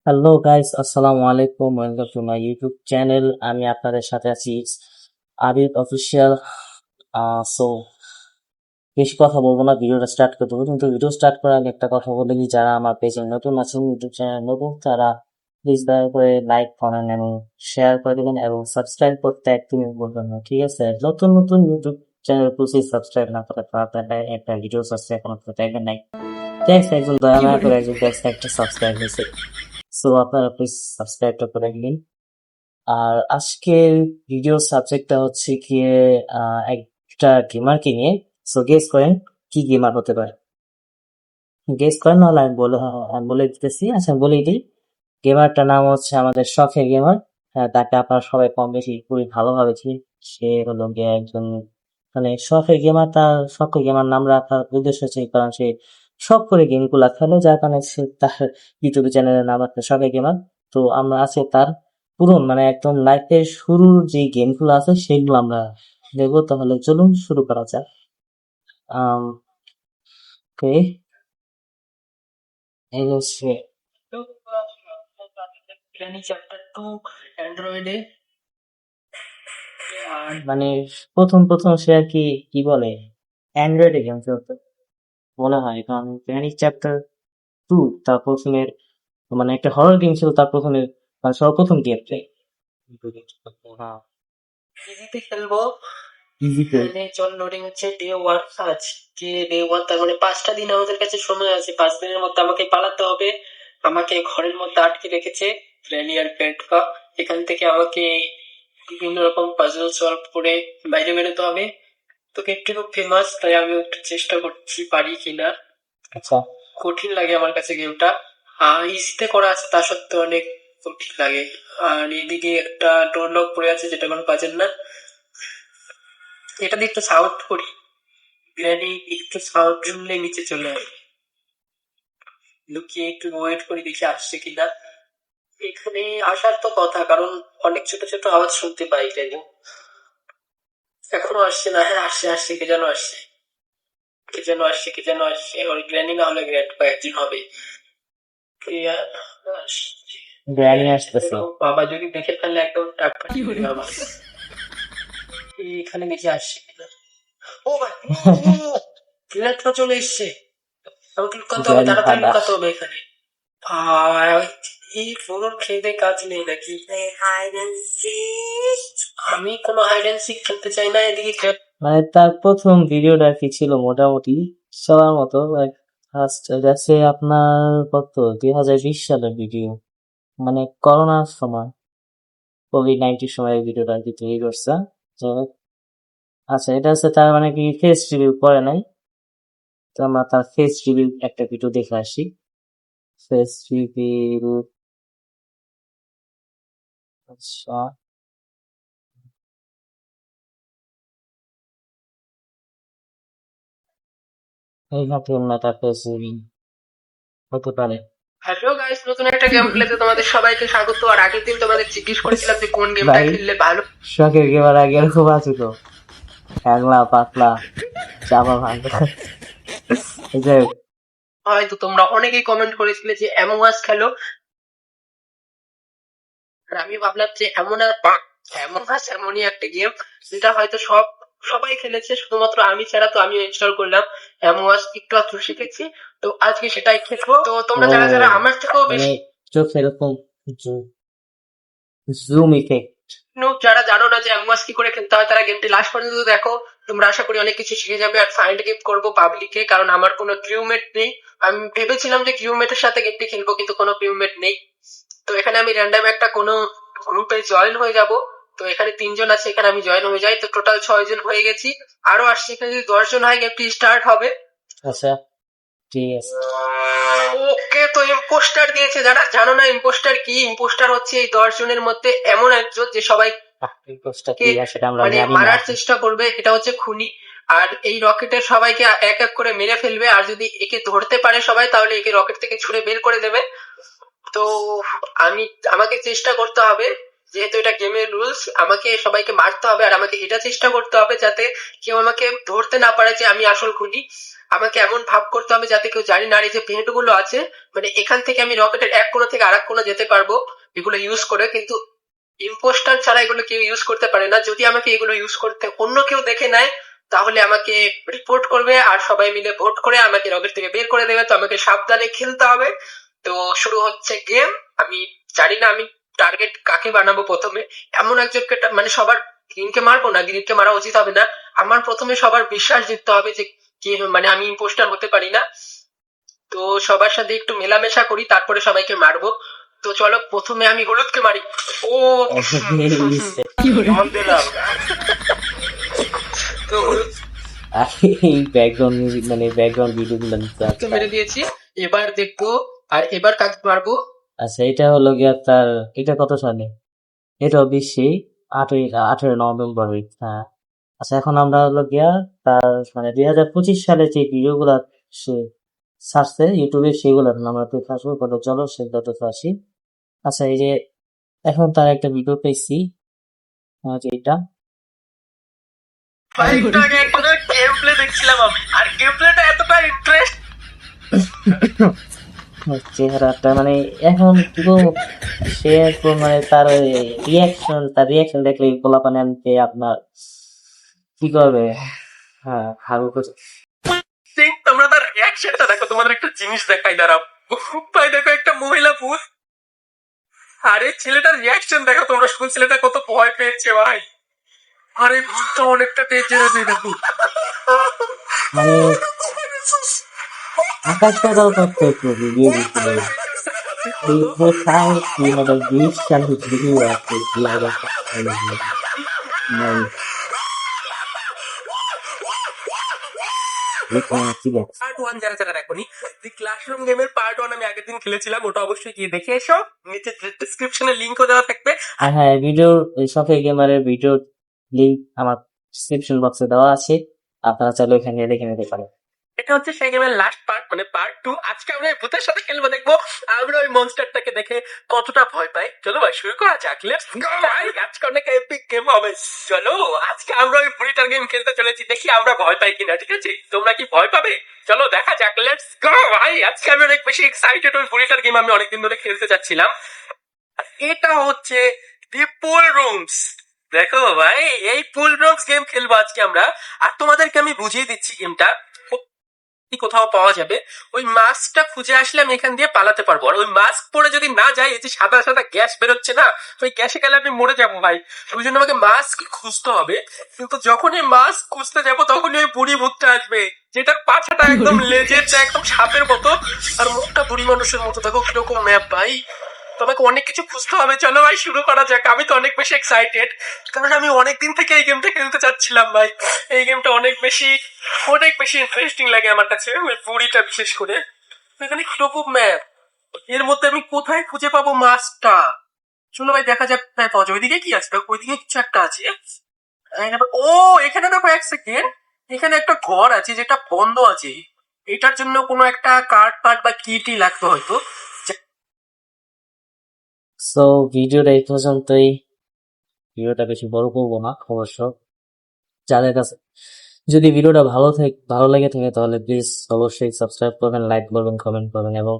Hello guys, আসসালামু আলাইকুম। Welcome to my YouTube channel. আমি আপনাদের সাথে আছি আবিদ অফিসিয়াল। সো বেশি কথা বলবো না, ভিডিওটা স্টার্ট করে দেবো। কিন্তু ভিডিও স্টার্ট করার আগে একটা কথা বলে দিই, যারা আমার পেজে নতুন আছেন, ইউটিউব চ্যানেল নতুন, তারা প্লিজ দয়া করে লাইক করেন এবং শেয়ার করে দেবেন এবং সাবস্ক্রাইব করতে একদমই বলবেন না, ঠিক আছে? নতুন নতুন ইউটিউব চ্যানেল প্লিজ সাবস্ক্রাইব না করে আপনার একটা ভিডিও আছে এখনো দেখবেন নাই। দেখছে একজন দয়া মায়া করে, একজন দেখছে একটা সাবস্ক্রাইব হয়েছে। সো আপনারা প্লিজ সাবস্ক্রাইবটা করে দিন। আর আজকের ভিডিও সাবজেক্টটা হচ্ছে গিয়ে একটা গেমারকে নিয়ে। সো গেস করেন কি গেমার হতে পারে। গেস করেন, নাহলে আমি বলে দিতেছি। আচ্ছা, বলেই দিই। গেমারটার নাম হচ্ছে আমাদের শখের গেমার। হ্যাঁ, তাকে আপনারা সবাই কম বেশি খুবই ভালোভাবে চিনি। সে হলো গিয়ে একজন, মানে শখের গেমার। তার শখের গেমার নাম রাখার উদ্দেশ্য হচ্ছে কারণ সে শখ করে গেমগুলা খেলে, যার কারণে সে তার ইউটিউব চ্যানেলের নাম রাখছে শখের গেমার। তো আমরা আছে তার পুরো, মানে একদম লাইফের শুরুর যে গেমগুলো আছে সেগুলো আমরা দেখবো। তাহলে চলুন শুরু করা যাক। ওকে, এই হচ্ছে চ্যাপ্টার 2 অ্যান্ড্রয়েডে। আর মানে প্রথম প্রথম সে আর কি কি বলে অ্যান্ড্রয়েডে গেম খেলতো মনে হয়, কারণ প্যানিক চ্যাপ্টার 2 তার প্রথমের, মানে একটা হরর গেম ছিল তার প্রথমে, মানে সর্বপ্রথম গেমটাই। হ্যাঁ, ইজিতে খেলবো। ইজিতে মানে চল, লোডিং হচ্ছে ডে 1। আজকে ডে 1, তার মানে 5টা দিন আমাদের কাছে সময় আছে। 5 দিনের মধ্যে আমাকে পালাতে হবে। আমাকে ঘরের মধ্যে আটকে রেখেছে র্যালি আর পেটকা। এখান থেকে আমাকে বিভিন্ন রকম পাজল সলভ করে বাইরে বেরোতে হবে। তো গেমটি খুব ফেমাস, তাই আমি একটু চেষ্টা করছি পারি কিনা। আচ্ছা, কঠিন লাগে আমার কাছে গেমটা। ইজিতে করা আছে, তা সত্ত্বেও অনেক কঠিন লাগে। আর এদিকে একটা ডোর লক পড়ে আছে, যেটা কোনো কাজের না। এটা দিয়ে একটু সাউন্ড করি, বিরিয়ানি একটু সাউন্ড শুনলে নিচে চলে আসে। লুকিয়ে একটু ওয়েট করি, দেখি আসছে কিনা। এখানে আসার তো কথা, কারণ অনেক ছোট ছোট আওয়াজ শুনতে পাই, তাই না? এখনো আসছে না। হ্যাঁ, আসছে আসছে, কে যেন আসছে, কে যেন আসছে, কে যেন আসছে। ওর গ্র্যানি না হলে গ্র্যান্ড পা একদিন হবে। গ্র্যানি আসতেছে। বাবা যদি দেখে ফেললে একদম টাকা বাবা। এখানে দেখি আসছে কিনা। ও ভাই, গ্র্যান্ডটা চলে এসছে। আমাকে লুকাতে হবে, তাড়াতাড়ি লুকাতে হবে এখানে। এই ফোন খেলে কাজ নেই নাকি? আমি কোনো হাইড অ্যান্ড সিক খেলতে চাই না। এদিকে মানে তার প্রথম ভিডিওটা কি ছিল মোটামুটি সবার মতো, ফার্স্ট যাচ্ছে আপনার কত 2020 সালের ভিডিও, মানে করোনার সময়, কোভিড-19 সময় ভিডিওটা আর কি তৈরি করছে। তো আচ্ছা, এটা হচ্ছে তার মানে কি ফেস রিভিউ করে নাই। তো আমরা তার ফেস রিভিউ একটা ভিডিও দেখে আসি। ফেস রিভিউ, আচ্ছা, এই মাত্র না তার ফেস রিভিউ হতে পারে। হ্যালো গাইস, নতুন একটা গেম প্লেতে তোমাদের সবাইকে স্বাগত। আর আগের দিন তোমাদের জিজ্ঞেস করেছিলাম যে কোন গেমটা খেললে ভালো। শখের গেমার আগে এরকম আছে তো, হ্যাংলা পাতলা চাপা ভাঙা। যাই হোক, হয়তো তোমরা অনেকেই কমেন্ট করেছিলে যে অ্যামং আস খেলো। আর আমি ভাবলাম যে অ্যামং আস এমনই একটা গেম যেটা হয়তো সবাই খেলেছে, শুধুমাত্র আমি ছাড়া। তো আমিও ইনস্টল করলাম অ্যামং আস, একটু একটু শিখেছি। তো আজকে সেটাই খেলবো। তো তোমরা যারা যারা আমার থেকেও বেশি চোখ এরকম জুম ইফেক্ট, যারা জানো না যে অ্যামং আস কি করে খেলতে হয়, তারা গেমটি লাস্ট পর্যন্ত দেখো। তোমরা আশা করি অনেক কিছু শিখে যাবে। আর ফাইন্ড গেম করবো পাবলিকে, কারণ আমার কোনো ক্রিউমেট নেই। আমি ভেবেছিলাম যে ক্রিউমেটের সাথে গেমটি খেলবো, কিন্তু কোনো ক্রিউমেট নেই। তো এখানে আমি র্যান্ডম একটা কোনো গ্রুপে জয়েন হয়ে যাব। তো এখানে 3 জন আছে, এখানে আমি জয়েন হয়ে যাই। তো টোটাল 6 জন হয়ে গেছি। আরো আসছে, এখানে যদি 10 জন হয় গেমটি স্টার্ট হবে। আচ্ছা, ঠিক আছে। ওকে, তো ইম্পোস্টার দিয়েছে। যারা জানো না ইম্পোস্টার কি, ইম্পোস্টার হচ্ছে এই 10 জনের মধ্যে এমন একজন যে সবাই মানে মারার চেষ্টা করবে। এটা হচ্ছে খুনি। আর এই রকেটের সবাইকে এক এক করে মেরে ফেলবে। আর যদি একে ধরতে পারে সবাই, তাহলে একে রকেট থেকে ছুড়ে বের করে দেবে। তো আমাকে চেষ্টা করতে হবে, যেহেতু এটা গেমের রুলস, আমাকে সবাইকে মারতে হবে। আর আমাকে এটা চেষ্টা করতে হবে যাতে কেউ আমাকে ধরতে না পারে যে আমি আসল খুনি। আমাকে এমন ভাব করতে হবে যাতে কেউ জানি না। আর এই যে ভেন্ট গুলো আছে, মানে এখান থেকে আমি রকেটের এক কোণা থেকে আরেক কোণা যেতে পারবো এগুলো ইউজ করে, কিন্তু ইম্পোস্টার ছাড়া এগুলো কেউ ইউজ করতে পারে না। যদি আমাকে এগুলো ইউজ করতে অন্য কেউ দেখে নেয় তাহলে আমাকে রিপোর্ট করবে আর সবাই মিলে ভোট করে আমাকে রকেট থেকে বের করে দেবে। তো আমাকে সাবধানে খেলতে হবে। তো শুরু হচ্ছে গেম। আমি জানি না আমি টার্গেট কাকে বানাবো প্রথমে। এমন একজনকে মানে সবার গ্রিনকে মারবো না, গ্রিনকে মারা উচিত হবে না। আমার প্রথমে সবার বিশ্বাস জিততে হবে যে কি, মানে আমি ইম্পোস্টার হতে পারি না। তো সবার সাথে একটু মেলামেশা করি, তারপরে সবাইকে মারবো। তো চলো প্রথমে আমি হলুদকে মারি। ও জল দিলাম। তো হলুদ এই ব্যাকগ্রাউন্ড মিউজিক মানে ব্যাকগ্রাউন্ড ভিডিও গুলো তো মেরে দিয়েছি। এবার দেখবো আর এবার কাকে মারবো। আচ্ছা, এটা হলো গিয়া তার, এটা কত সালে? এটা অবশ্যই 18 নভেম্বর। হ্যাঁ। আচ্ছা, এখন আমরা হলো গিয়া তার মানে 2025 সালে যে ভিডিও গুলা সে ছাড়ছে ইউটিউবে, সেগুলো এখন আমরা দেখে আসবো। কত চলো সেগুলো দেখে আসি। আচ্ছা, এই যে এখন তার একটা ভিডিও পেয়েছি, যে এটা একটু আগে একটা গেম প্লে দেখছিলাম আমি, আর গেম প্লেটা এতটা ইন্টারেস্ট। চেহারাটা মানে এখন পুরো সে একদম মানে তার রিয়াকশন দেখলে পোলাপানে আনতে আপনার কি করবে? হ্যাঁ, হাগু করে। তোমরা তার রিয়াকশনটা দেখো, তোমাদের একটা জিনিস দেখাই দাঁড়াও। ভাই দেখো একটা মহিলা পুরুষ, আরে ছেলেটার রিয়াকশন দেখো তোমরা, শুধু ছেলেটা কত ভয় পেয়েছে ভাই। আরে ভুলটা অনেকটা ডেঞ্জার আছে দেখো। মানে আকাশটাও কষ্ট একটু ভিডিও দিতে এই কোথায় কি মানে 20 সাল ভিডিও আছে ঠিক আছে। পার্ট ওয়ান যারা যারা দেখোনি, দি ক্লাসরুম গেমের পার্ট ওয়ান আমি আগের দিন খেলেছিলাম, ওটা অবশ্যই গিয়ে দেখে এসো। নিচে ডিসক্রিপশনে লিঙ্কও দেওয়া থাকবে। আর হ্যাঁ, ভিডিওর শখে গেমারের ভিডিওর লিঙ্ক আমার ডিসক্রিপশন বক্সে দেওয়া আছে, আপনারা চাইলে ওখানে দেখে নিতে পারেন। এটা হচ্ছে সেই গেমের লাস্ট পার্ট, মানে পার্ট টু। আজকে আমরা এই ভূতের সাথে খেলবো, দেখবো আমরা ওই মনস্টারটাকে দেখে কতটা ভয় পাই। চলো ভাই শুরু করা যাক, লেটস গো ভাই। আজকে অনেক এপিক গেম হবে। চলো আজকে আমরা ওই বুড়িটার গেম খেলতে চলেছি, দেখি আমরা ভয় পাই কিনা। ঠিক আছে, তোমরা কি ভয় পাবে? চলো দেখা যাক, লেটস গো ভাই। আজকে আমি অনেক বেশি এক্সাইটেড। ওই বুড়িটার গেম আমি অনেকদিন ধরে খেলতে চাচ্ছিলাম। এটা হচ্ছে দি পুল রুমস। দেখো ভাই, এই পুল রুমস গেম খেলবো আজকে আমরা। আর তোমাদেরকে আমি বুঝিয়ে দিচ্ছি গেমটা কোথাও পাওয়া যাবে। ওই মাস্কটা খুঁজে আসলে আমি এখান দিয়ে পালাতে পারবো। আর ওই মাস্ক পরে যদি না যাই, এই যে সাদা সাদা গ্যাস বেরোচ্ছে না, ওই গ্যাসে গেলে আমি মরে যাবো ভাই। ওই জন্য আমাকে মাস্ক খুঁজতে হবে। কিন্তু যখনই মাস্ক খুঁজতে যাবো তখনই ওই বুড়ি ভূতটা আসবে, যেটার পাছাটা একদম লেজের একদম সাপের মতো, আর মুখটা বুড়ি মানুষের মতো। দেখো কিরকম ম্যাপ ভাই। তোমাকে অনেক কিছু খুঁজতে হবে। চলো ভাই শুরু করা যাক। আমি তো অনেক বেশি এক্সাইটেড, কারণ আমি অনেকদিন থেকে এই গেমটা খেলতে চাচ্ছিলাম ভাই। এই গেমটা অনেক বেশি ইন্টারেস্টিং লাগে আমার কাছে, ওই বুড়িটা বিশেষ করে। এখানে কিরকম ম্যাপ, এর মধ্যে আমি কোথায় খুঁজে পাবো মাছটা? চলো ভাই দেখা যাক। পাওয়া যায়। ওইদিকে কি আছে? ওইদিকে কিছু একটা আছে। ও এখানে দেখো, এক সেকেন্ড, এখানে একটা ঘর আছে যেটা বন্ধ আছে। এটার জন্য কোনো একটা কার্ড পার্ট বা কিটি লাগতো হয়তো। সো ভিডিওটা এই পর্যন্তই। ভিডিওটা বেশি বড় করবো না অবশ্য। যাদের কাছে যদি ভিডিওটা ভালো লেগে থাকে তাহলে প্লিজ অবশ্যই সাবস্ক্রাইব করবেন, লাইক করবেন, কমেন্ট করবেন। এবং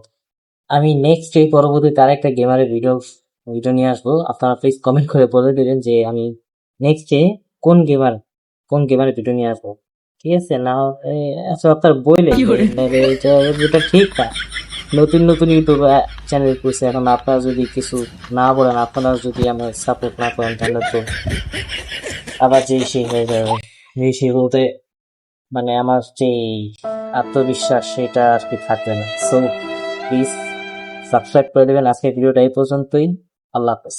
আমি নেক্সট এই পরবর্তীতে আরেকটা গেমারের ভিডিও নিয়ে আসবো। আপনারা প্লিজ কমেন্ট করে বলে দিবেন যে আমি নেক্সট কোন গেমারের ভিডিও নিয়ে আসবো। ঠিক আছে না? আচ্ছা, আপনার বইলেন এটা ঠিক না। নতুন নতুন ইউটিউব চ্যানেল করছে, এখন আপনারা যদি কিছু না বলেন, আপনারা যদি আমার সাপোর্ট না করেন, তাহলে তো আবার যে সেই হয়ে যাবে। যে সেই বলতে মানে আমার যে আত্মবিশ্বাস সেটা আর কি থাকবে না। সো প্লিজ সাবস্ক্রাইব করে দেবেন। আজকের ভিডিওটা এই পর্যন্তই। আল্লাহ হাফেজ।